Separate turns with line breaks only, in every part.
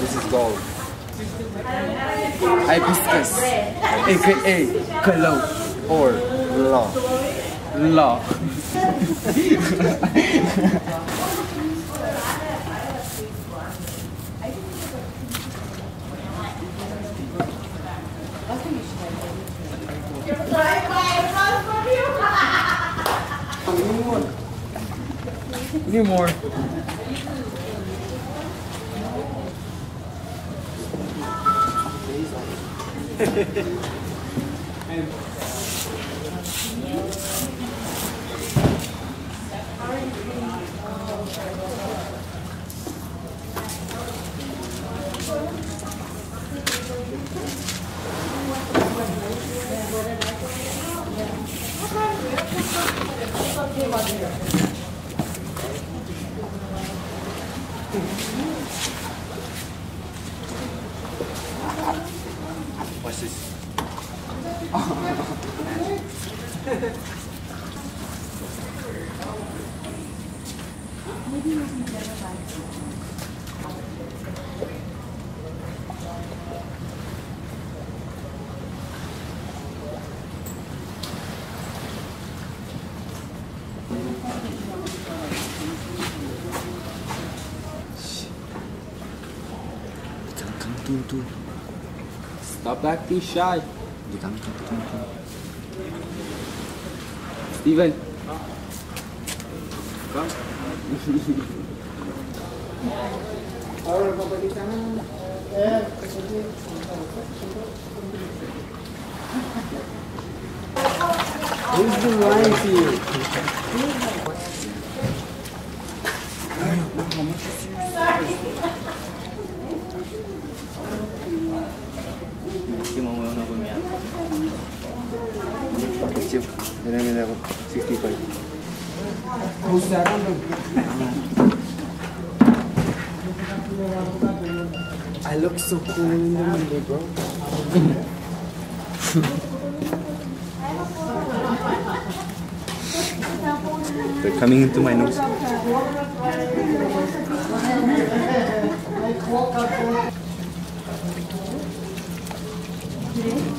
This is gold. Hibiscus, aka Cologne or Law. Need more. What's this? Stop acting shy. Steven. Come. Who's been lying to you? Mira, 65. Who's that on? I look so cool in the window, bro. They're coming into my nose.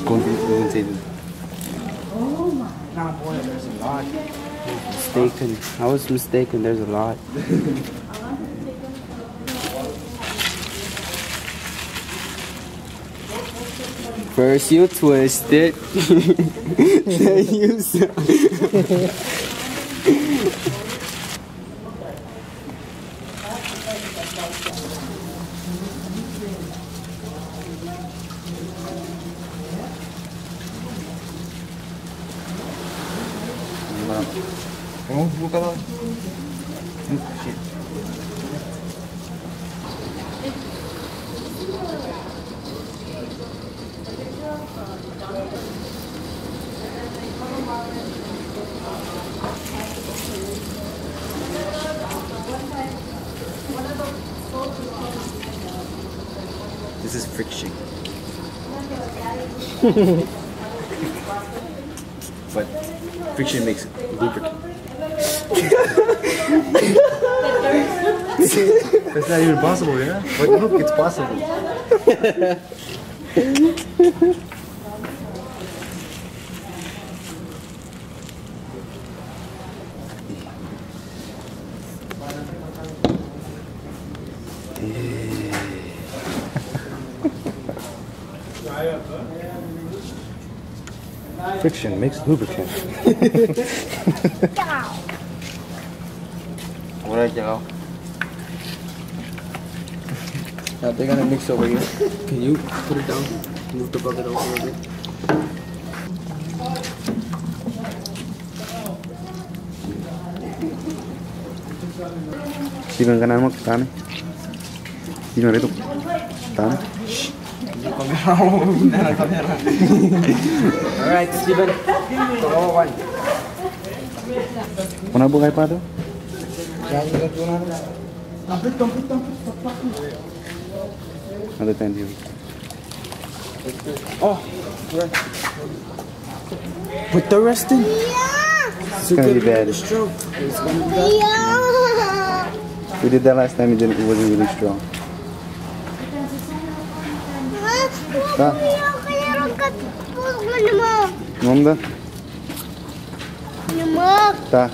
Go inside. Nah, boy, there's a lot. Mistaken. I was mistaken. There's a lot. First you twist it, then you. Oh, buka lah. Shit. This is friction. But friction makes lubricant. That's not even possible, yeah? But look, it's possible. Friction makes lubricant. Alright, y'all. Now they're gonna mix over here. Can you put it down? Move the bucket over a little bit. Steven, ganan mo, tane. Steven, rito. Tane. Alright, Steven. Kuna bukai pa to? Another 10 here. Oh, right. Put the rest in. Yeah. It's gonna be bad. It's gonna be bad. Yeah.
We did that last time. It wasn't really strong. Ta. Manda. Ta.